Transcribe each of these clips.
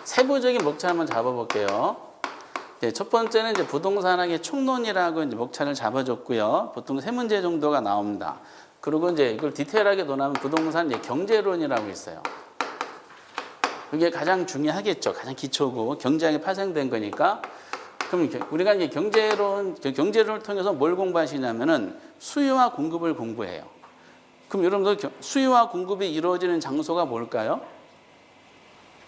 세부적인 목차 한번 잡아볼게요. 네, 첫 번째는 이제 부동산학의 총론이라고 이제 목차를 잡아줬고요. 보통 3문제 정도가 나옵니다. 그리고 이제 이걸 디테일하게 논하면 부동산 이제 경제론이라고 있어요. 이게 가장 중요하겠죠. 가장 기초고 경제학이 파생된 거니까. 그럼 우리가 이제 경제론을 통해서 뭘 공부하시냐면은 수요와 공급을 공부해요. 그럼 여러분들 수요와 공급이 이루어지는 장소가 뭘까요?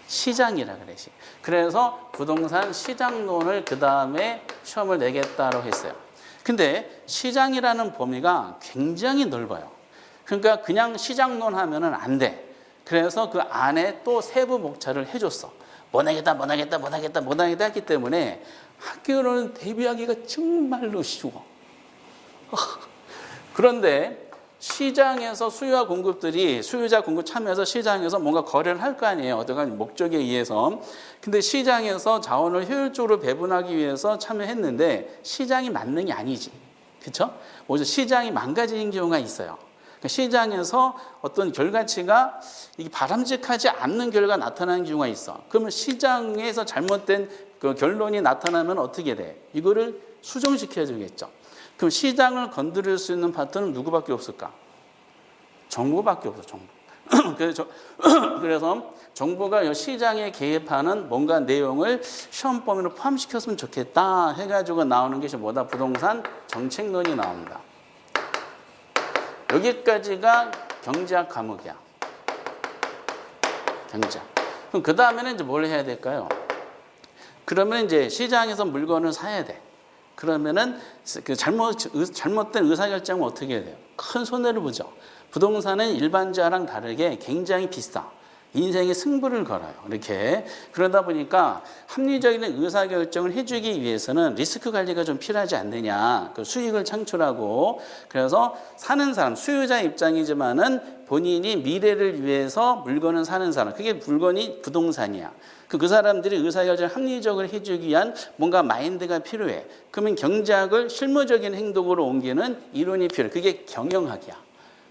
시장이라 그래. 그래서 부동산 시장론을 그 다음에 시험을 내겠다고 했어요. 근데 시장이라는 범위가 굉장히 넓어요. 그러니까 그냥 시장론 하면은 안 돼. 그래서 그 안에 또 세부 목차를 해줬어. 못 하겠다 했기 때문에 학교로는 대비하기가 정말로 쉬워. 그런데 시장에서 수요와 공급들이 수요자 공급 참여해서 시장에서 뭔가 거래를 할 거 아니에요. 어떤 목적에 의해서. 근데 시장에서 자원을 효율적으로 배분하기 위해서 참여했는데 시장이 만능이 아니지. 그렇죠? 오히려 시장이 망가지는 경우가 있어요. 그러니까 시장에서 어떤 결과치가 이게 바람직하지 않는 결과가 나타나는 경우가 있어. 그러면 시장에서 잘못된 그 결론이 나타나면 어떻게 돼? 이거를 수정시켜 주겠죠. 그럼 시장을 건드릴 수 있는 파트는 누구밖에 없을까? 정부밖에 없어, 정부. 그래서 정부가 시장에 개입하는 뭔가 내용을 시험 범위로 포함시켰으면 좋겠다 해가지고 나오는 것이 뭐다? 부동산 정책론이 나옵니다. 여기까지가 경제학 과목이야. 경제학. 그럼 그 다음에는 이제 뭘 해야 될까요? 그러면 이제 시장에서 물건을 사야 돼. 그러면은 그 잘못된 의사결정은 어떻게 해야 돼요? 큰 손해를 보죠. 부동산은 일반자랑 다르게 굉장히 비싸. 인생의 승부를 걸어요. 이렇게. 그러다 보니까 합리적인 의사결정을 해주기 위해서는 리스크 관리가 좀 필요하지 않느냐. 그 수익을 창출하고. 그래서 사는 사람, 수요자 입장이지만은 본인이 미래를 위해서 물건을 사는 사람. 그게 물건이 부동산이야. 그 사람들이 의사결정을 합리적으로 해주기 위한 뭔가 마인드가 필요해. 그러면 경제학을 실무적인 행동으로 옮기는 이론이 필요해. 그게 경영학이야.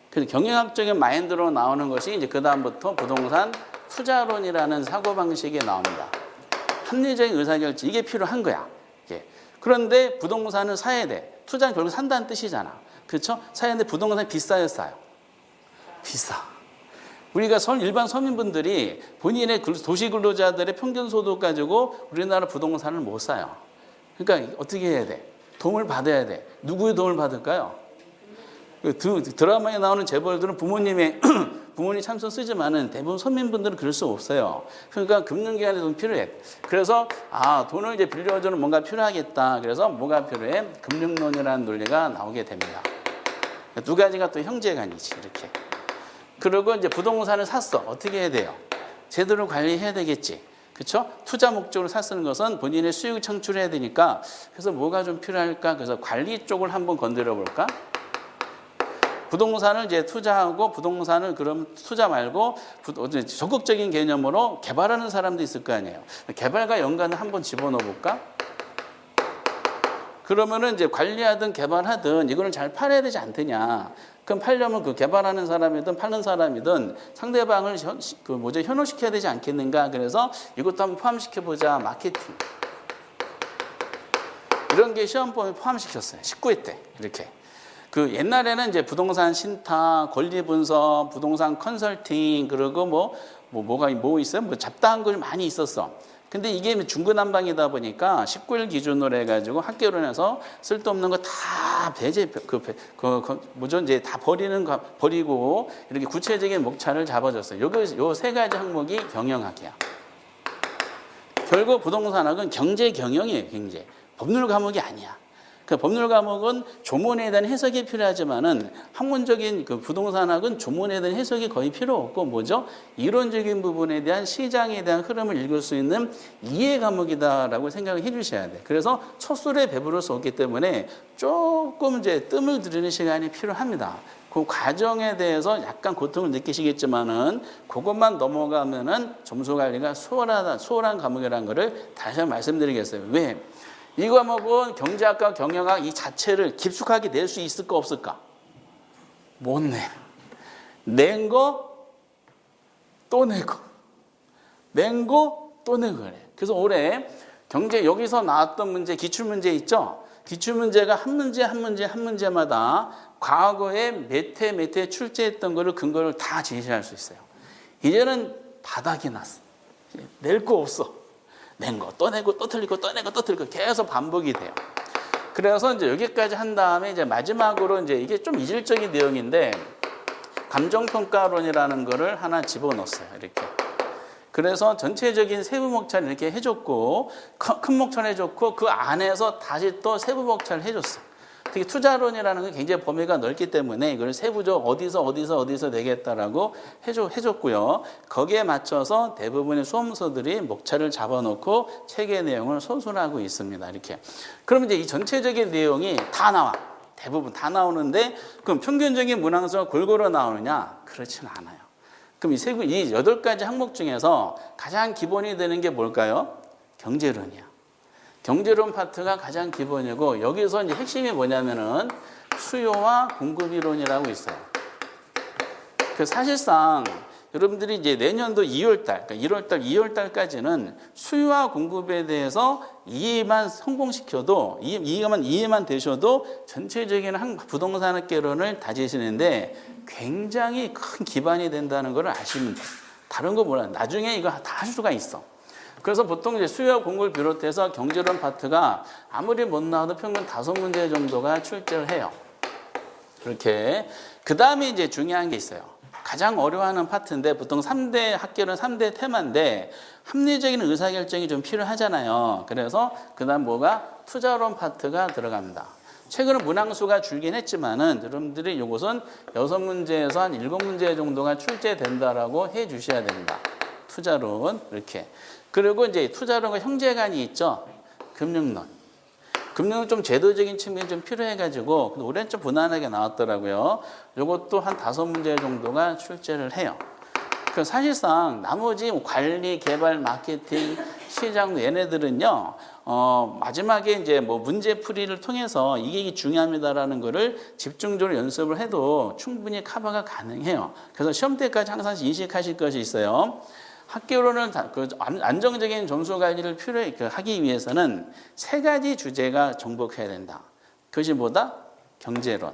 그래서 경영학적인 마인드로 나오는 것이 이제 그다음부터 부동산 투자론이라는 사고방식이 나옵니다. 합리적인 의사결정, 이게 필요한 거야. 예. 그런데 부동산을 사야 돼. 투자는 결국 산다는 뜻이잖아. 그렇죠? 사야 되는데 부동산이 비싸요, 싸요? 비싸. 우리가 일반 서민분들이 본인의 도시 근로자들의 평균 소득 가지고 우리나라 부동산을 못 사요. 그러니까 어떻게 해야 돼? 도움을 받아야 돼. 누구의 도움을 받을까요? 드라마에 나오는 재벌들은 부모님 참선 쓰지만은 대부분 서민분들은 그럴 수 없어요. 그러니까 금융기관에 돈 필요해. 그래서 돈을 이제 빌려주는 뭔가 필요하겠다. 그래서 뭐가 필요해? 금융론이라는 논리가 나오게 됩니다. 두 가지가 또 형제간이지 이렇게. 그리고 이제 부동산을 샀어. 어떻게 해야 돼요? 제대로 관리해야 되겠지. 그렇죠? 투자 목적으로 샀는 것은 본인의 수익을 창출해야 되니까 그래서 뭐가 좀 필요할까? 그래서 관리 쪽을 한번 건드려 볼까? 부동산을 이제 투자하고 부동산을 그럼 투자 말고 적극적인 개념으로 개발하는 사람도 있을 거 아니에요. 개발과 연관을 한번 집어넣어 볼까? 그러면은 이제 관리하든 개발하든 이거는 잘 팔아야 되지 않느냐. 그럼 팔려면 그 개발하는 사람이든 파는 사람이든 상대방을 현혹시켜야 되지 않겠는가. 그래서 이것도 한번 포함시켜보자. 마케팅. 이런 게 시험 범위에 포함시켰어요. 19회 때 이렇게. 그 옛날에는 이제 부동산 신탁, 권리 분석, 부동산 컨설팅, 그리고 뭐가 있어요? 뭐 잡다한 거 많이 있었어. 근데 이게 중구난방이다 보니까 19일 기준으로 해가지고 학교론에서 쓸데없는 거 다 이제 다 버리고 이렇게 구체적인 목차를 잡아줬어요. 요 세 가지 항목이 경영학이야. 결국 부동산학은 경제 경영이에요, 경제. 법률 과목이 아니야. 그 법률 과목은 조문에 대한 해석이 필요하지만은 학문적인 그 부동산학은 조문에 대한 해석이 거의 필요 없고 뭐죠? 이론적인 부분에 대한 시장에 대한 흐름을 읽을 수 있는 이해 과목이다라고 생각을 해주셔야 돼. 그래서 첫 술에 배부를 수 없기 때문에 조금 이제 뜸을 들이는 시간이 필요합니다. 그 과정에 대해서 약간 고통을 느끼시겠지만은 그것만 넘어가면은 점수 관리가 수월한 과목이라는 것을 다시 한번 말씀드리겠어요. 왜? 이 과목은 경제학과 경영학 이 자체를 깊숙하게 낼 수 있을까 없을까? 못 내. 낸 거 또 내고 낸 거 또 내고 그래. 그래서 올해 경제 여기서 나왔던 문제, 기출문제 있죠? 기출문제가 한 문제마다 과거에 몇 회 출제했던 거를 근거를 다 제시할 수 있어요. 이제는 바닥이 났어. 낼 거 없어. 낸 거 또 내고 또 틀리고 또 내고 또 틀리고 계속 반복이 돼요. 그래서 이제 여기까지 한 다음에 이제 마지막으로 이제 이게 좀 이질적인 내용인데 감정평가론이라는 거를 하나 집어넣었어요. 이렇게. 그래서 전체적인 세부 목차를 이렇게 해줬고 큰 목차를 해줬고 그 안에서 다시 또 세부 목차를 해줬어. 특히 투자론이라는 건 굉장히 범위가 넓기 때문에 이걸 세부적 어디서 내겠다라고 해줬고요. 거기에 맞춰서 대부분의 수험서들이 목차를 잡아놓고 책의 내용을 소술하고 있습니다. 이렇게. 그럼 이제 이 전체적인 내용이 다 나와. 대부분 다 나오는데 그럼 평균적인 문항수가 골고루 나오느냐? 그렇지는 않아요. 그럼 이 8가지 항목 중에서 가장 기본이 되는 게 뭘까요? 경제론이야. 경제론 파트가 가장 기본이고 여기서 이제 핵심이 뭐냐면은 수요와 공급 이론이라고 있어요. 그 사실상 여러분들이 이제 내년도 2월달, 그러니까 1월달, 2월달까지는 수요와 공급에 대해서 이해만 성공시켜도 이해만 되셔도 전체적인 부동산학개론을 다지시는데 굉장히 큰 기반이 된다는 걸 아시면 돼요. 다른 거 몰라요. 나중에 이거 다 할 수가 있어. 그래서 보통 이제 수요와 공급을 비롯해서 경제론 파트가 아무리 못 나와도 평균 5문제 정도가 출제를 해요. 그렇게. 그 다음에 이제 중요한 게 있어요. 가장 어려워하는 파트인데 보통 3대 학계론 3대 테마인데 합리적인 의사결정이 좀 필요하잖아요. 그래서 그 다음 뭐가 투자론 파트가 들어갑니다. 최근에 문항수가 줄긴 했지만은 여러분들이 이것은 6문제에서 한 7문제 정도가 출제된다라고 해 주셔야 됩니다. 투자론 이렇게. 그리고 이제 투자론과 형제관이 있죠. 금융론. 금융은 좀 제도적인 측면이 좀 필요해가지고 올해는 좀 무난하게 나왔더라고요. 이것도 한 5문제 정도가 출제를 해요. 그 사실상 나머지 관리, 개발, 마케팅, 시장 얘네들은요. 마지막에 이제 뭐 문제풀이를 통해서 이게 중요합니다라는 거를 집중적으로 연습을 해도 충분히 커버가 가능해요. 그래서 시험 때까지 항상 인식하실 것이 있어요. 학교로는 안정적인 점수 관리를 하기 위해서는 3가지 주제가 정복해야 된다. 그것이 뭐다? 경제론,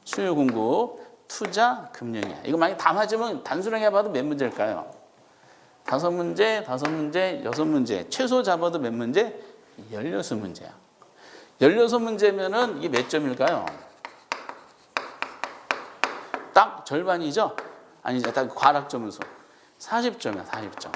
수요 공급, 투자, 금융이야. 이거 만약 다 맞으면 단순하게 봐도 몇 문제일까요? 5문제, 6문제. 최소 잡아도 몇 문제? 16문제야. 16문제면은 이게 몇 점일까요? 딱 절반이죠? 아니죠. 딱 과락점수. 40점이야, 40점.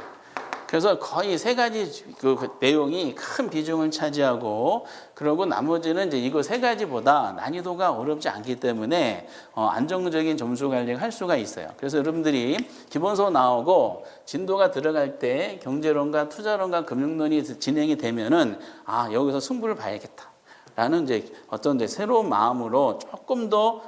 그래서 거의 3가지 그 내용이 큰 비중을 차지하고, 그리고 나머지는 이제 이거 3가지보다 난이도가 어렵지 않기 때문에 안정적인 점수 관리를 할 수가 있어요. 그래서 여러분들이 기본서 나오고 진도가 들어갈 때 경제론과 투자론과 금융론이 진행이 되면은 여기서 승부를 봐야겠다. 라는 이제 어떤 이제 새로운 마음으로 조금 더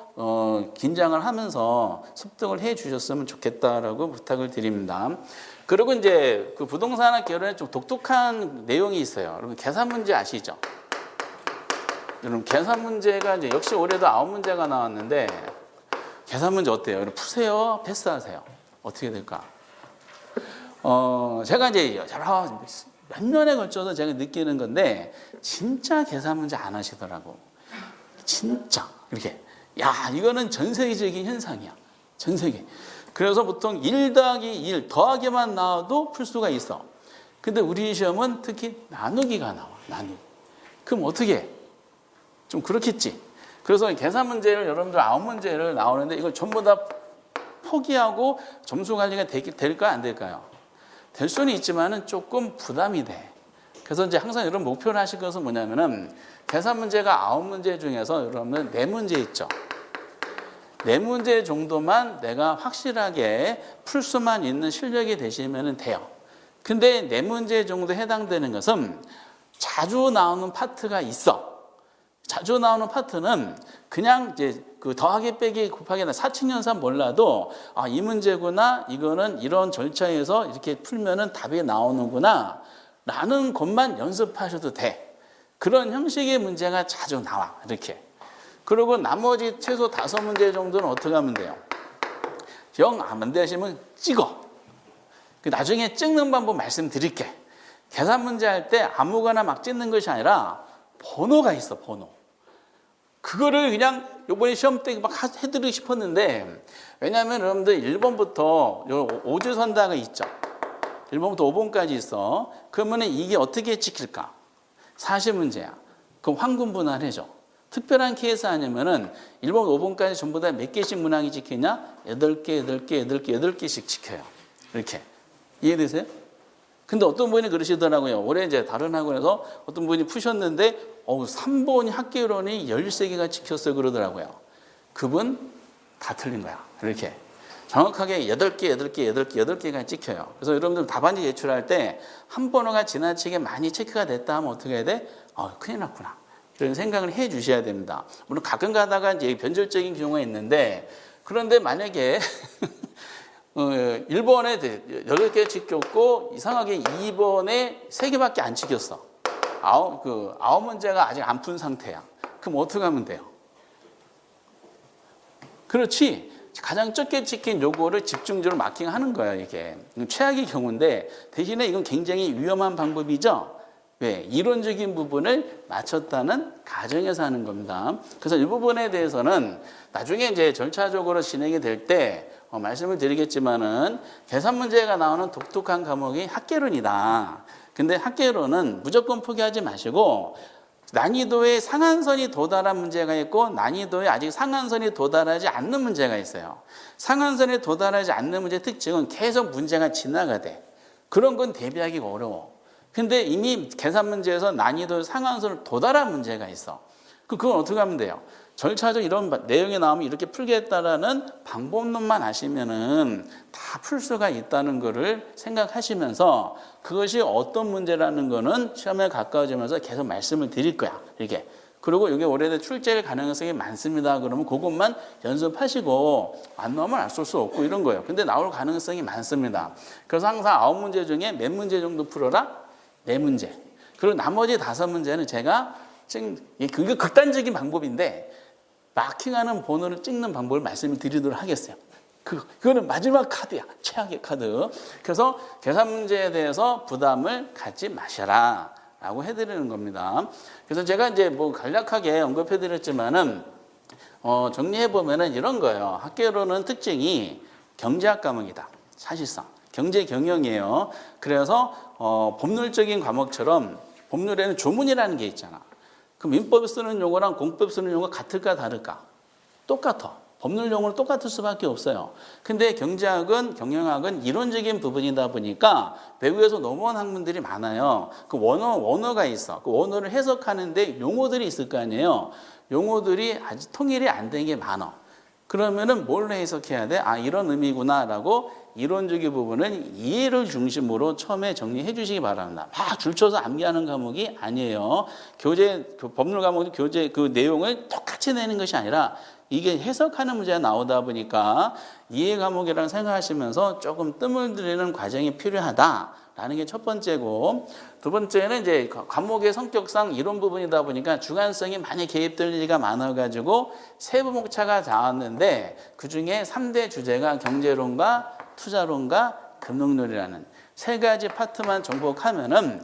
긴장을 하면서 습득을 해 주셨으면 좋겠다라고 부탁을 드립니다. 그리고 이제 그 부동산학 개론에 좀 독특한 내용이 있어요. 여러분 계산 문제 아시죠? 여러분 계산 문제가 이제 역시 올해도 9문제가 나왔는데 계산 문제 어때요? 여러분 푸세요? 패스하세요? 어떻게 될까? 제가 이제 몇 년에 걸쳐서 제가 느끼는 건데 진짜 계산 문제 안 하시더라고. 진짜 이렇게 이거는 전 세계적인 현상이야. 전 세계. 그래서 보통 1 더하기 1 더하기만 나와도 풀 수가 있어. 근데 우리 시험은 특히 나누기가 나와. 나누기. 그럼 어떻게 해? 좀 그렇겠지. 그래서 계산 문제를 여러분들 9문제를 나오는데 이걸 전부 다 포기하고 점수 관리가 될까요? 안 될까요? 될 수는 있지만은 조금 부담이 돼. 그래서 이제 항상 여러분 목표를 하실 것은 뭐냐면은 계산 문제가 9문제 중에서 여러분 4문제 있죠. 4문제 정도만 내가 확실하게 풀 수만 있는 실력이 되시면 돼요. 근데 4문제 정도 해당되는 것은 자주 나오는 파트가 있어. 자주 나오는 파트는 그냥 이제 그 더하기 빼기 곱하기 사칙연산 몰라도 이 문제구나, 이거는 이런 절차에서 이렇게 풀면은 답이 나오는구나 라는 것만 연습하셔도 돼. 그런 형식의 문제가 자주 나와. 이렇게. 그리고 나머지 최소 5문제 정도는 어떻게 하면 돼요? 영 안 되시면 찍어. 나중에 찍는 방법 말씀드릴게. 계산 문제 할 때 아무거나 막 찍는 것이 아니라 번호가 있어, 번호. 그거를 그냥 요번에 시험 때 막 해드리고 싶었는데, 왜냐하면 여러분들 1번부터 오주선다가 있죠. 1번부터 5번까지 있어. 그러면 이게 어떻게 찍힐까? 사실 문제야. 그럼 황금 분할해줘. 특별한 케이스 아니면은 1번, 5번까지 전부 다 몇 개씩 문항이 찍히냐? 8개, 8개, 8개, 8개씩 찍혀요. 이렇게. 이해되세요? 근데 어떤 분이 그러시더라고요. 올해 이제 다른 학원에서 어떤 분이 푸셨는데, 3번이 학계론이 13개가 찍혔어요. 그러더라고요. 그분 다 틀린 거야. 이렇게. 정확하게 8개, 8개, 8개, 8개가 찍혀요. 그래서 여러분들 답안지 제출할 때 한 번호가 지나치게 많이 체크가 됐다 하면 어떻게 해야 돼? 큰일 났구나. 이런 생각을 해 주셔야 됩니다. 물론 가끔 가다가 이제 변절적인 경우가 있는데, 그런데 만약에 1번에 8개 찍혔고 이상하게 2번에 3개밖에 안 찍혔어. 9문제가 아직 안 푼 상태야. 그럼 어떻게 하면 돼요? 그렇지. 가장 적게 찍힌 요거를 집중적으로 마킹하는 거예요, 이게. 최악의 경우인데, 대신에 이건 굉장히 위험한 방법이죠. 왜? 이론적인 부분을 맞췄다는 가정에서 하는 겁니다. 그래서 이 부분에 대해서는 나중에 이제 절차적으로 진행이 될 때 말씀을 드리겠지만은, 계산 문제가 나오는 독특한 과목이 학계론이다. 근데 학계론은 무조건 포기하지 마시고, 난이도의 상한선이 도달한 문제가 있고 난이도에 아직 상한선이 도달하지 않는 문제가 있어요. 상한선에 도달하지 않는 문제의 특징은 계속 문제가 지나가대. 그런 건 대비하기가 어려워. 근데 이미 계산 문제에서 난이도 상한선을 도달한 문제가 있어. 그건 어떻게 하면 돼요? 절차적 이런 내용이 나오면 이렇게 풀겠다라는 방법론만 아시면은 다 풀 수가 있다는 것을 생각하시면서, 그것이 어떤 문제라는 거는 시험에 가까워지면서 계속 말씀을 드릴 거야. 이게. 그리고 이게 올해 출제할 가능성이 많습니다. 그러면 그것만 연습하시고 안 나오면 안 쓸 수 없고 이런 거예요. 근데 나올 가능성이 많습니다. 그래서 항상 9문제 중에 몇 문제 정도 풀어라? 4문제. 그리고 나머지 5문제는 제가 지금 그게 극단적인 방법인데 마킹하는 번호를 찍는 방법을 말씀을 드리도록 하겠어요. 그거는 마지막 카드야. 최악의 카드. 그래서 계산 문제에 대해서 부담을 갖지 마셔라 라고 해드리는 겁니다. 그래서 제가 이제 뭐 간략하게 언급해드렸지만은, 정리해보면은 이런 거예요. 학계론은 특징이 경제학 과목이다. 사실상. 경제 경영이에요. 그래서, 법률적인 과목처럼 법률에는 조문이라는 게 있잖아. 그럼 민법 쓰는 용어랑 공법 쓰는 용어가 같을까 다를까? 똑같아. 법률 용어는 똑같을 수밖에 없어요. 근데 경제학은, 경영학은 이론적인 부분이다 보니까 외국에서 넘어온 학문들이 많아요. 그 원어가 있어. 그 원어를 해석하는데 용어들이 있을 거 아니에요. 용어들이 아직 통일이 안 된 게 많아. 그러면은 뭘 해석해야 돼? 이런 의미구나라고 이론적인 부분은 이해를 중심으로 처음에 정리해 주시기 바랍니다. 막 줄쳐서 암기하는 과목이 아니에요. 법률 과목도 교재 그 내용을 똑같이 내는 것이 아니라 이게 해석하는 문제가 나오다 보니까 이해 과목이라고 생각하시면서 조금 뜸을 들이는 과정이 필요하다라는 게 첫 번째고, 두 번째는 이제 과목의 성격상 이론 부분이다 보니까 주관성이 많이 개입될 일이 많아가지고 세부목차가 나왔는데 그 중에 3대 주제가 경제론과 투자론과 금융론이라는 3가지 파트만 정복하면은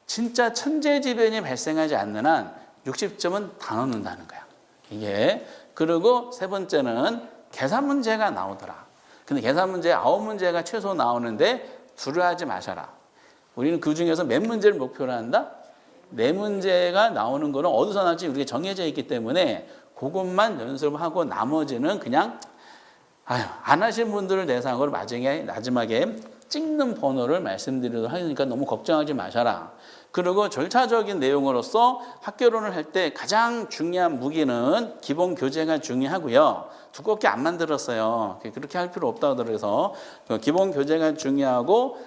진짜 천재지변이 발생하지 않는 한 60점은 다 넣는다는 거야. 이게. 그리고 세 번째는 계산 문제가 나오더라. 근데 계산 문제 9문제가 최소 나오는데 두려워하지 마셔라. 우리는 그 중에서 몇 문제를 목표로 한다? 4문제가 나오는 거는 어디서 나올지 우리가 정해져 있기 때문에 그것만 연습하고 나머지는 그냥 안 하신 분들을 대상으로 마지막에 찍는 번호를 말씀드리도록 하니까 너무 걱정하지 마셔라. 그리고 절차적인 내용으로서 학계론을 할 때 가장 중요한 무기는 기본 교재가 중요하고요. 두껍게 안 만들었어요. 그렇게 할 필요 없다고 그래서 기본 교재가 중요하고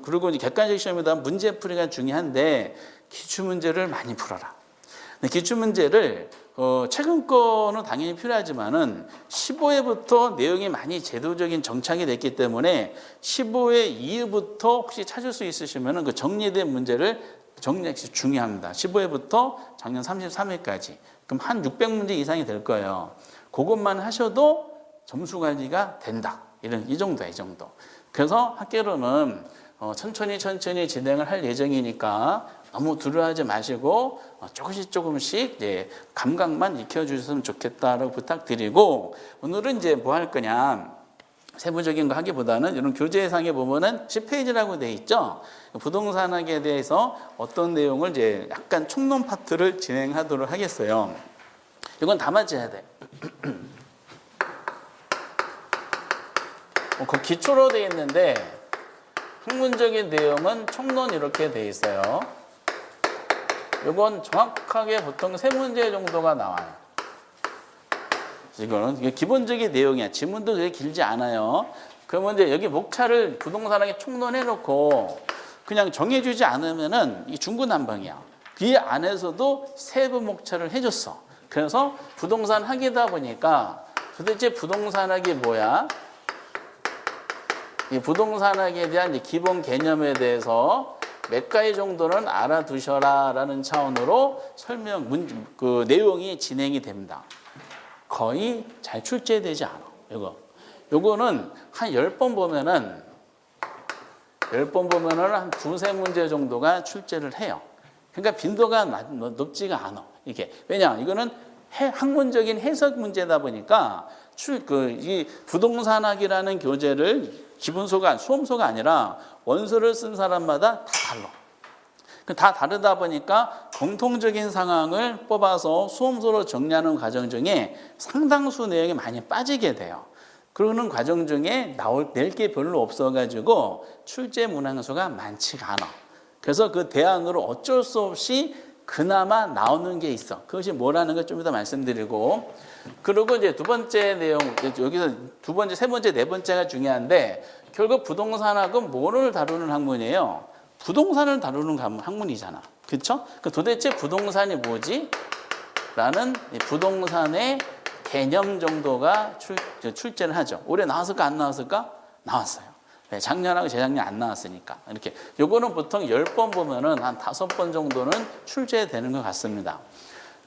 그리고 객관식 시험에다 문제풀이가 중요한데 기출문제를 많이 풀어라. 기출문제를 최근 거는 당연히 필요하지만은 15회부터 내용이 많이 제도적인 정착이 됐기 때문에 15회 이후부터 혹시 찾을 수 있으시면은 그 정리된 문제를 정리하기 중요합니다. 15회부터 작년 33회까지. 그럼 한 600문제 이상이 될 거예요. 그것만 하셔도 점수 관리가 된다. 이 정도야, 이 정도. 그래서 학계론은 천천히 진행을 할 예정이니까 너무 두려워하지 마시고 조금씩 이제 감각만 익혀주셨으면 좋겠다라고 부탁드리고, 오늘은 이제 뭐 할 거냐, 세부적인 거 하기보다는 이런 교재상에 보면은 10페이지라고 돼 있죠. 부동산학에 대해서 어떤 내용을 이제 약간 총론 파트를 진행하도록 하겠어요. 이건 다 맞춰야 돼. 그 기초로 돼 있는데 학문적인 내용은 총론 이렇게 돼 있어요. 이건 정확하게 보통 3문제 정도가 나와요. 이거는 기본적인 내용이야. 지문도 되게 길지 않아요. 그러면 이제 여기 목차를 부동산학에 총론해 놓고 그냥 정해주지 않으면은 이 중구난방이야. 그 안에서도 세부 목차를 해줬어. 그래서 부동산 학이다 보니까 도대체 부동산학이 뭐야? 이 부동산학에 대한 기본 개념에 대해서 몇 가지 정도는 알아두셔라라는 차원으로 그 내용이 진행이 됩니다. 거의 잘 출제되지 않아. 요거는 한 10번 보면은 한 두세 문제 정도가 출제를 해요. 그러니까 빈도가 높지가 않아. 이게 왜냐? 이거는 학문적인 해석 문제다 보니까 이 부동산학이라는 교재를 기본소가 수험소가 아니라 원서를 쓴 사람마다 다 달라. 다 다르다 보니까 공통적인 상황을 뽑아서 수험서로 정리하는 과정 중에 상당수 내용이 많이 빠지게 돼요. 그러는 과정 중에 낼 게 별로 없어가지고 출제 문항수가 많지가 않아. 그래서 그 대안으로 어쩔 수 없이 그나마 나오는 게 있어. 그것이 뭐라는 걸 좀 이따 말씀드리고, 그리고 이제 두 번째 내용, 여기서 두 번째, 세 번째, 네 번째가 중요한데, 결국 부동산학은 뭐를 다루는 학문이에요? 부동산을 다루는 학문이잖아. 그렇죠? 도대체 부동산이 뭐지? 라는 부동산의 개념 정도가 출제를 하죠. 올해 나왔을까 안 나왔을까? 나왔어요. 작년하고 재작년 안 나왔으니까. 이렇게. 요거는 보통 10번 보면은 한 5번 정도는 출제되는 것 같습니다.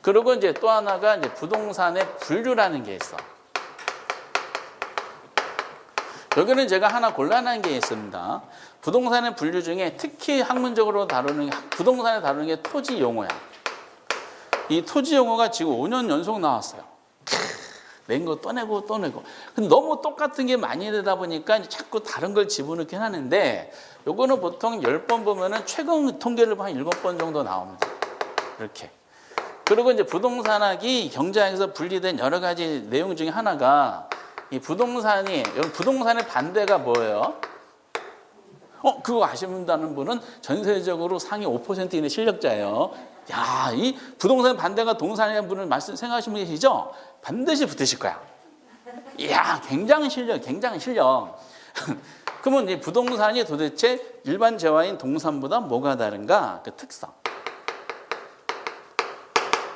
그리고 이제 또 하나가 이제 부동산의 분류라는 게 있어. 여기는 제가 하나 곤란한 게 있습니다. 부동산의 분류 중에 특히 학문적으로 부동산을 다루는 게 토지 용어야. 이 토지 용어가 지금 5년 연속 나왔어요. 낸 거 또 내고. 근데 너무 똑같은 게 많이 되다 보니까 자꾸 다른 걸 집어넣긴 하는데, 요거는 보통 10번 보면은 최근 통계를 보면 한 7번 정도 나옵니다. 이렇게. 그리고 이제 부동산학이 경제학에서 분리된 여러 가지 내용 중에 하나가 이 부동산의 반대가 뭐예요? 그거 아시는 분은 전세적으로 상위 5% 이내 실력자예요. 야, 이 부동산 반대가 동산이라는 분을 생각하시는 분 계시죠? 반드시 붙으실 거야. 이야, 굉장히 실력. 그러면 이 부동산이 도대체 일반 재화인 동산보다 뭐가 다른가? 그 특성.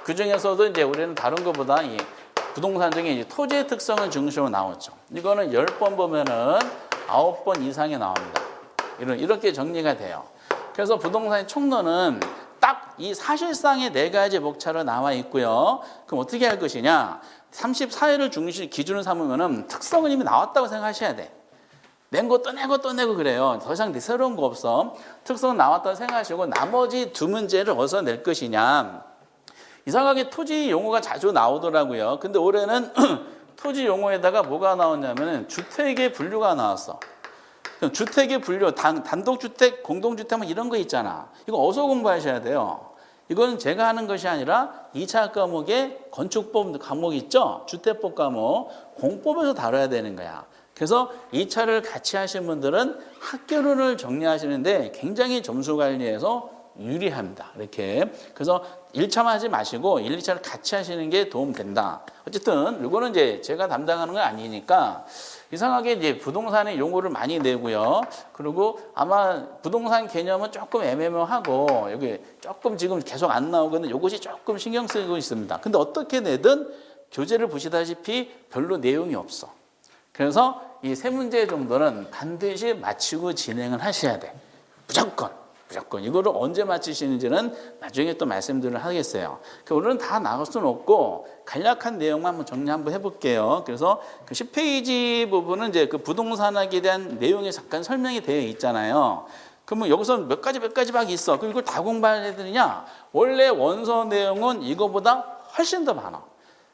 그 중에서도 이제 우리는 다른 것보다 이 부동산 중에 이제 토지의 특성을 중심으로 나오죠. 이거는 10번 보면은 9번 이상이 나옵니다. 이렇게 정리가 돼요. 그래서 부동산의 총론은 딱 이 사실상의 4가지 목차로 나와 있고요. 그럼 어떻게 할 것이냐? 34회를 기준으로 삼으면은 특성은 이미 나왔다고 생각하셔야 돼. 낸 거 또 내고 그래요. 더 이상 새로운 거 없어. 특성은 나왔다고 생각하시고 나머지 2문제를 어디서 낼 것이냐? 이상하게 토지 용어가 자주 나오더라고요. 근데 올해는 토지 용어에다가 뭐가 나왔냐면 주택의 분류가 나왔어. 주택의 분류, 단독주택, 공동주택 이런 거 있잖아. 이거 어디서 공부하셔야 돼요? 이건 제가 하는 것이 아니라 2차 과목에 건축법 과목 있죠? 주택법 과목, 공법에서 다뤄야 되는 거야. 그래서 2차를 같이 하신 분들은 학교론을 정리하시는데 굉장히 점수 관리에서 유리합니다. 이렇게. 그래서 1차만 하지 마시고 1, 2차를 같이 하시는 게 도움된다. 어쨌든 이거는 이제 제가 담당하는 건 아니니까 이상하게 이제 부동산의 용어를 많이 내고요. 그리고 아마 부동산 개념은 조금 애매모하고 여기 조금 지금 계속 안 나오거든요. 이것이 조금 신경 쓰이고 있습니다. 근데 어떻게 내든 교재를 보시다시피 별로 내용이 없어. 그래서 이 3문제 정도는 반드시 마치고 진행을 하셔야 돼. 무조건. 이거를 언제 마치시는지는 나중에 또 말씀들을 하겠어요. 오늘은 다 나갈 수는 없고 간략한 내용만 한번 정리 한번 해볼게요. 그래서 그 10페이지 부분은 이제 그 부동산학에 대한 내용이 잠깐 설명이 되어 있잖아요. 그러면 여기서 몇 가지 막 있어. 그럼 이걸 다 공부해야 되느냐? 원래 원서 내용은 이거보다 훨씬 더 많아.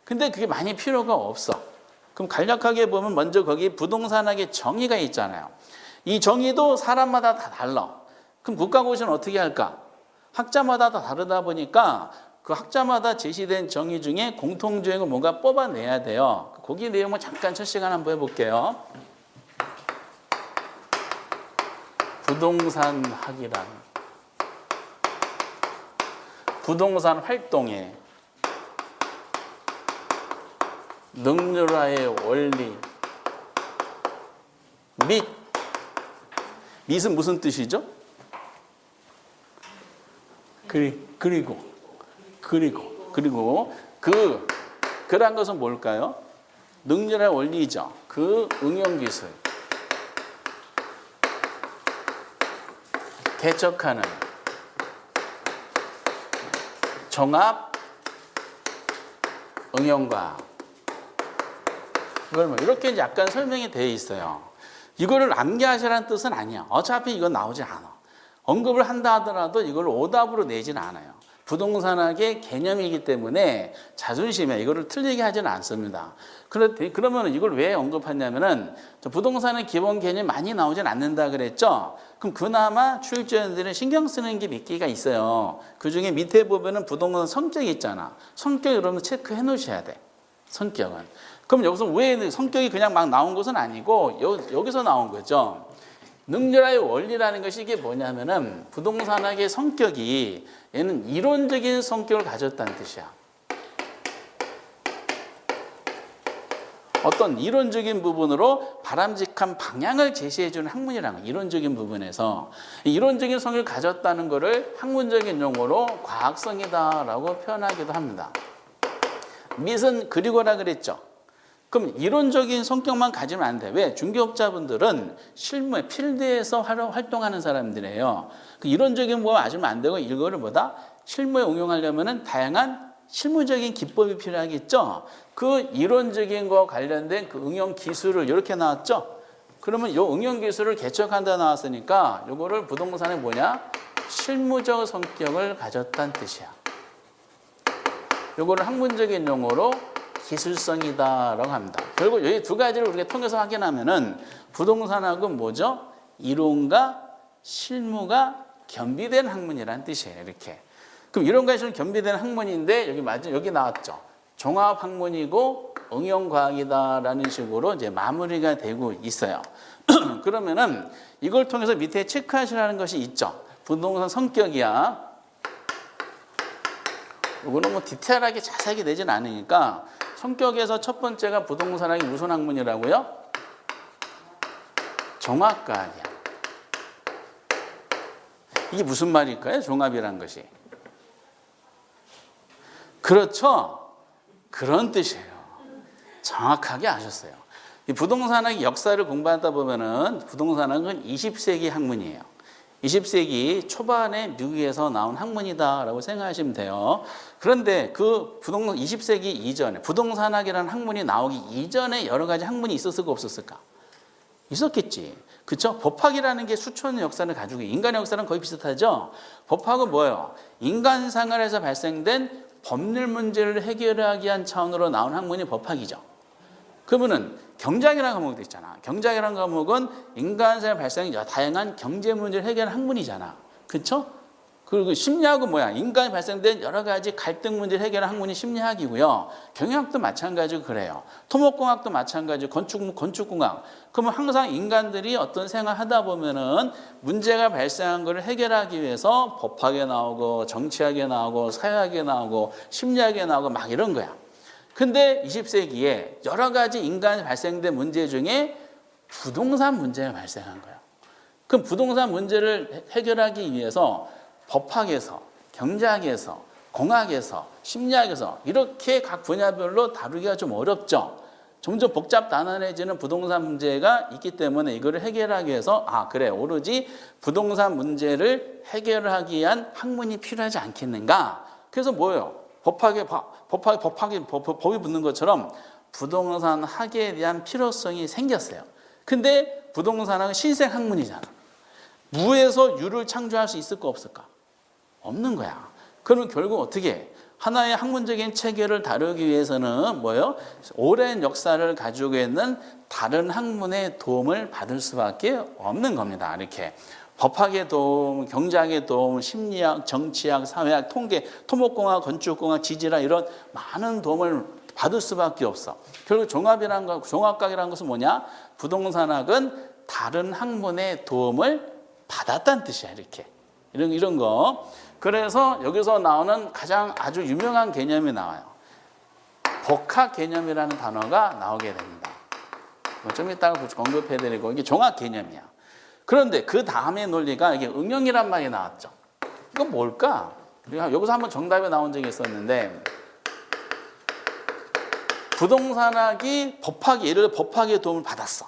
근데 그게 많이 필요가 없어. 그럼 간략하게 보면 먼저 거기 부동산학의 정의가 있잖아요. 이 정의도 사람마다 다 달라. 그럼 국가고시는 어떻게 할까? 학자마다 다 다르다 보니까 그 학자마다 제시된 정의 중에 공통적인 뭔가 뽑아내야 돼요. 거기 내용을 잠깐 첫 시간 한번 해볼게요. 부동산학이란 부동산 활동의 능률화의 원리 밑은 무슨 뜻이죠? 그리고 그란 것은 뭘까요? 능률화의 원리죠. 그 응용기술 개척하는 종합 응용과학. 이걸 뭐 이렇게 약간 설명이 되어 있어요. 이거를 암기하시라는 뜻은 아니야. 어차피 이건 나오지 않아. 언급을 한다 하더라도 이걸 오답으로 내지는 않아요. 부동산학의 개념이기 때문에 자존심에 이거를 틀리게 하지는 않습니다. 그러면 이걸 왜 언급하냐면은 부동산의 기본 개념이 많이 나오진 않는다 그랬죠. 그럼 그나마 출제자들은 신경 쓰는 게 몇 개가 있어요. 그 중에 밑에 보면은 부동산 성격이 있잖아. 성격 여러분 체크해 놓으셔야 돼. 성격은. 그럼 여기서 왜 성격이 그냥 막 나온 것은 아니고 여기서 나온 거죠. 능률화의 원리라는 것이 이게 뭐냐면은 부동산학의 성격이 얘는 이론적인 성격을 가졌다는 뜻이야. 어떤 이론적인 부분으로 바람직한 방향을 제시해주는 학문이라는 거야. 이론적인 부분에서 이론적인 성격을 가졌다는 것을 학문적인 용어로 과학성이다라고 표현하기도 합니다. 밑은 그리고라 그랬죠. 그럼 이론적인 성격만 가지면 안 돼. 왜? 중개업자분들은 실무에 필드에서 활동하는 사람들이에요. 그 이론적인 거 맞으면 안 되고 이거를 뭐다? 실무에 응용하려면은 다양한 실무적인 기법이 필요하겠죠. 그 이론적인 거 관련된 그 응용 기술을 이렇게 나왔죠. 그러면 이 응용 기술을 개척한다 나왔으니까 이거를 부동산에 뭐냐? 실무적 성격을 가졌다는 뜻이야. 이거를 학문적인 용어로 기술성이다라고 합니다. 결국 이 두 가지를 우리가 통해서 확인하면은 부동산학은 뭐죠? 이론과 실무가 겸비된 학문이라는 뜻이에요. 이렇게. 그럼 이론과 실무 겸비된 학문인데 여기 나왔죠. 종합 학문이고 응용 과학이다라는 식으로 이제 마무리가 되고 있어요. 그러면은 이걸 통해서 밑에 체크하시라는 것이 있죠. 부동산 성격이야. 이거는 뭐 디테일하게 자세하게 내진 않으니까 성격에서 첫 번째가 부동산학이 무슨 학문이라고요? 종합과학이야. 이게 무슨 말일까요? 종합이란 것이. 그렇죠? 그런 뜻이에요. 정확하게 아셨어요. 이 부동산학의 역사를 공부하다 보면은 부동산학은 20세기 학문이에요. 20세기 초반에 미국에서 나온 학문이다라고 생각하시면 돼요. 그런데 그 20세기 이전에 부동산학이라는 학문이 나오기 이전에 여러 가지 학문이 있었을까 없었을까? 있었겠지. 그렇죠? 법학이라는 게 수천 역사를 가지고 인간의 역사는 거의 비슷하죠. 법학은 뭐예요? 인간 생활에서 발생된 법률 문제를 해결하기 위한 차원으로 나온 학문이 법학이죠. 그러면은 경제학이라는 과목도 있잖아. 경제학이라는 과목은 인간 생활에 발생한 다양한 경제 문제를 해결하는 학문이잖아. 그렇죠? 그리고 심리학은 뭐야? 인간에 발생된 여러 가지 갈등 문제를 해결하는 학문이 심리학이고요. 경영학도 마찬가지고 그래요. 토목공학도 마찬가지고 건축공학. 그러면 항상 인간들이 어떤 생활하다 보면은 문제가 발생한 것을 해결하기 위해서 법학에 나오고 정치학에 나오고 사회학에 나오고 심리학에 나오고 막 이런 거야. 근데 20세기에 여러 가지 인간에 발생된 문제 중에 부동산 문제가 발생한 거예요. 그럼 부동산 문제를 해결하기 위해서 법학에서, 경제학에서, 공학에서, 심리학에서 이렇게 각 분야별로 다루기가 좀 어렵죠. 점점 복잡 단단해지는 부동산 문제가 있기 때문에 이거를 해결하기 위해서 그래 오로지 부동산 문제를 해결하기 위한 학문이 필요하지 않겠는가. 그래서 뭐예요? 법이 붙는 것처럼 부동산 학에 대한 필요성이 생겼어요. 근데 부동산학은 신생 학문이잖아. 무에서 유를 창조할 수 있을까 없을까? 없는 거야. 그러면 결국 어떻게 해? 하나의 학문적인 체계를 다루기 위해서는 뭐예요? 오랜 역사를 가지고 있는 다른 학문의 도움을 받을 수밖에 없는 겁니다. 이렇게 법학의 도움, 경제학의 도움, 심리학, 정치학, 사회학, 통계, 토목공학, 건축공학, 지질학 이런 많은 도움을 받을 수밖에 없어. 결국 종합학이라는 것은 뭐냐? 부동산학은 다른 학문의 도움을 받았다는 뜻이야. 이렇게 이런 거. 그래서 여기서 나오는 가장 아주 유명한 개념이 나와요. 복합 개념이라는 단어가 나오게 됩니다. 좀 이따가 언급해드리고 이게 종합 개념이야. 그런데 그 다음의 논리가 이게 응용이란 말이 나왔죠. 이건 뭘까? 여기서 한번 정답이 나온 적이 있었는데 부동산학이 예를 들어 법학의 도움을 받았어.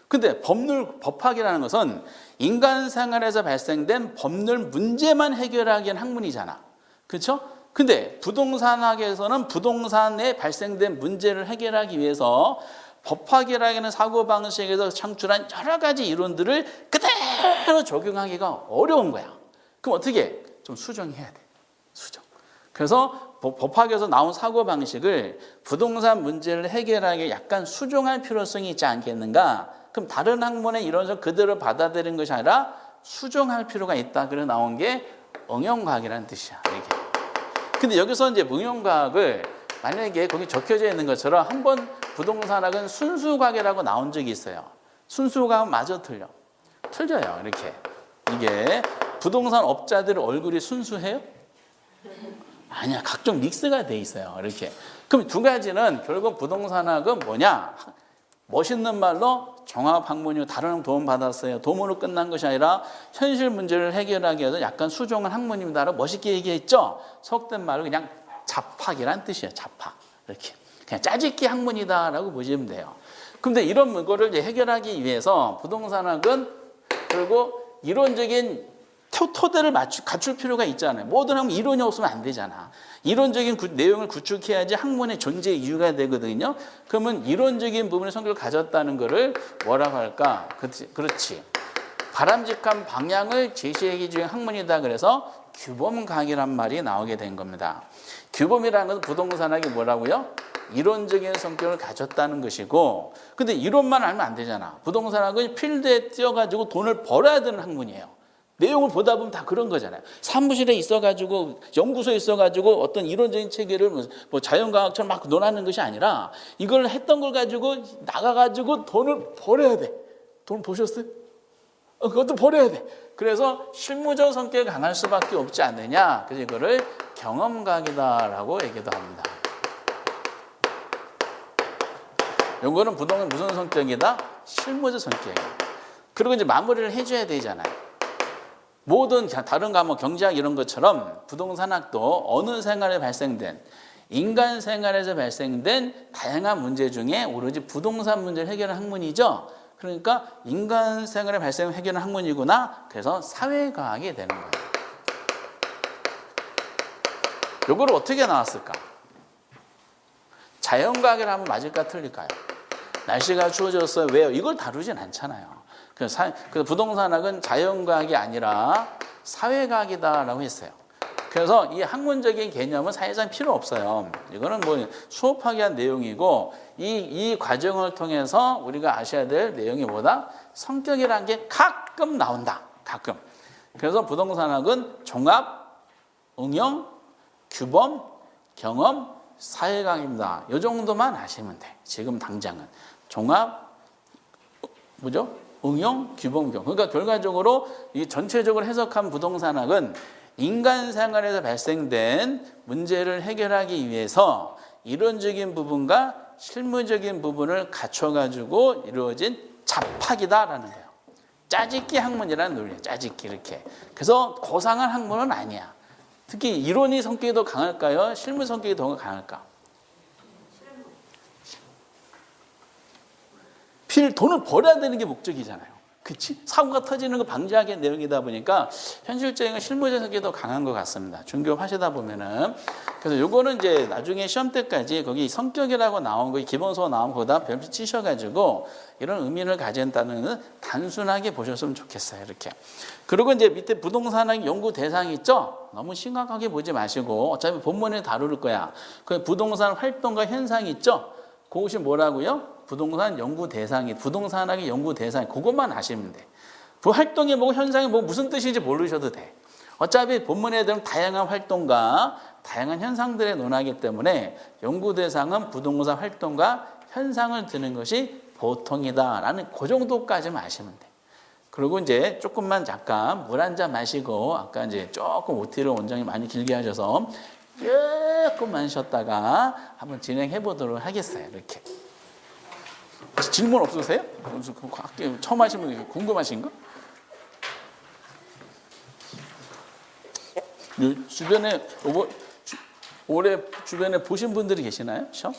근데 법학이라는 것은 인간 생활에서 발생된 법률 문제만 해결하기 위한 학문이잖아. 그렇죠? 근데 부동산학에서는 부동산에 발생된 문제를 해결하기 위해서 법학이라는 사고방식에서 창출한 여러 가지 이론들을 그대로 적용하기가 어려운 거야. 그럼 어떻게 해? 좀 수정해야 돼. 수정. 그래서 법학에서 나온 사고방식을 부동산 문제를 해결하기 약간 수정할 필요성이 있지 않겠는가? 그럼 다른 학문의 이론을 그대로 받아들이는 것이 아니라 수정할 필요가 있다. 그래서 나온 게 응용과학이라는 뜻이야. 이게. 근데 여기서 이제 응용과학을 만약에 거기 적혀져 있는 것처럼 한번 부동산학은 순수과학이라고 나온 적이 있어요. 순수과학은 마저 틀려. 틀려요. 이렇게. 이게 부동산 업자들 얼굴이 순수해요? 아니야. 각종 믹스가 돼 있어요. 이렇게. 그럼 두 가지는 결국 부동산학은 뭐냐? 멋있는 말로 종합학문이고 다른 도움 받았어요. 도움으로 끝난 것이 아니라 현실 문제를 해결하기 위해서 약간 수정한 학문입니다라고 멋있게 얘기했죠. 속된 말로 그냥 잡학이란 뜻이에요. 잡학. 이렇게. 그냥 짜집기 학문이다라고 보시면 돼요. 근데 이런 거를 해결하기 위해서 부동산학은 그리고 이론적인 토대를 갖출 필요가 있잖아요. 모든 학문 이론이 없으면 안 되잖아. 이론적인 내용을 구축해야지 학문의 존재 이유가 되거든요. 그러면 이론적인 부분의 성격을 가졌다는 것을 뭐라고 할까? 그렇지. 바람직한 방향을 제시하기 위한 학문이다. 그래서 규범과학이란 말이 나오게 된 겁니다. 규범이라는 것은 부동산학이 뭐라고요? 이론적인 성격을 가졌다는 것이고, 근데 이론만 알면 안 되잖아. 부동산학은 필드에 뛰어가지고 돈을 벌어야 되는 학문이에요. 내용을 보다 보면 다 그런 거잖아요. 사무실에 있어가지고 연구소에 있어가지고 어떤 이론적인 체계를 뭐 자연과학처럼 막 논하는 것이 아니라 이걸 했던 걸 가지고 나가가지고 돈을 벌어야 돼. 돈 보셨어요? 그것도 벌어야 돼. 그래서 실무적 성격이 강할 수밖에 없지 않느냐. 그래서 이거를 경험과학이다라고 얘기도 합니다. 이거는 부동산 무슨 성격이다? 실무적 성격이에요. 그리고 이제 마무리를 해줘야 되잖아요. 모든 다른 과목 경제학 이런 것처럼 부동산학도 어느 생활에 발생된 인간 생활에서 발생된 다양한 문제 중에 오로지 부동산 문제를 해결하는 학문이죠. 그러니까 인간 생활에 발생을 해결하는 학문이구나. 그래서 사회과학이 되는 거예요. 이걸 어떻게 나왔을까? 자연과학이라 하면 맞을까 틀릴까요? 날씨가 추워졌어요. 왜요? 이걸 다루진 않잖아요. 그래서 부동산학은 자연과학이 아니라 사회과학이다라고 했어요. 그래서 이 학문적인 개념은 사실상 필요 없어요. 이거는 뭐 수업하기 위한 내용이고 이 과정을 통해서 우리가 아셔야 될 내용이 뭐다? 성격이라는 게 가끔 나온다. 가끔. 그래서 부동산학은 종합, 응용, 규범, 경험, 사회과학입니다. 이 정도만 아시면 돼. 지금 당장은. 종합, 뭐죠? 응용, 규범, 경험. 그러니까 결과적으로 이 전체적으로 해석한 부동산학은 인간 생활에서 발생된 문제를 해결하기 위해서 이론적인 부분과 실무적인 부분을 갖춰가지고 이루어진 잡학이다라는 거예요. 짜집기 학문이라는 논리예요. 짜집기 이렇게. 그래서 고상한 학문은 아니야. 특히 이론이 성격이 더 강할까요? 실무 성격이 더 강할까? 돈을 벌어야 되는 게 목적이잖아요. 그치? 사고가 터지는 거 방지하기 내용이다 보니까 현실적인 실무재석이 더 강한 것 같습니다. 중개업 하시다 보면은. 그래서 요거는 이제 나중에 시험 때까지 거기 성격이라고 나온 거 기본서 나온 거다 별표 치셔가지고 이런 의미를 가진다는 단순하게 보셨으면 좋겠어요. 이렇게. 그리고 이제 밑에 부동산학 연구 대상 있죠? 너무 심각하게 보지 마시고 어차피 본문에 다룰 거야. 그 부동산 활동과 현상 있죠? 그것이 뭐라고요? 부동산 연구 대상이 부동산학의 연구 대상 그것만 아시면 돼. 그 활동이 뭐고 현상이 뭐 무슨 뜻인지 모르셔도 돼. 어차피 본문에 들은 다양한 활동과 다양한 현상들의 논하기 때문에 연구 대상은 부동산 활동과 현상을 드는 것이 보통이다라는 그 정도까지만 아시면 돼. 그리고 이제 조금만 잠깐 물 한 잔 마시고 아까 이제 조금 OT를 원장님 많이 길게 하셔서 조금만 쉬었다가 한번 진행해 보도록 하겠어요. 이렇게. 질문 없으세요? 처음 하시면 궁금하신 거? 주변에 올해 주변에 보신 분들이 계시나요? 시험?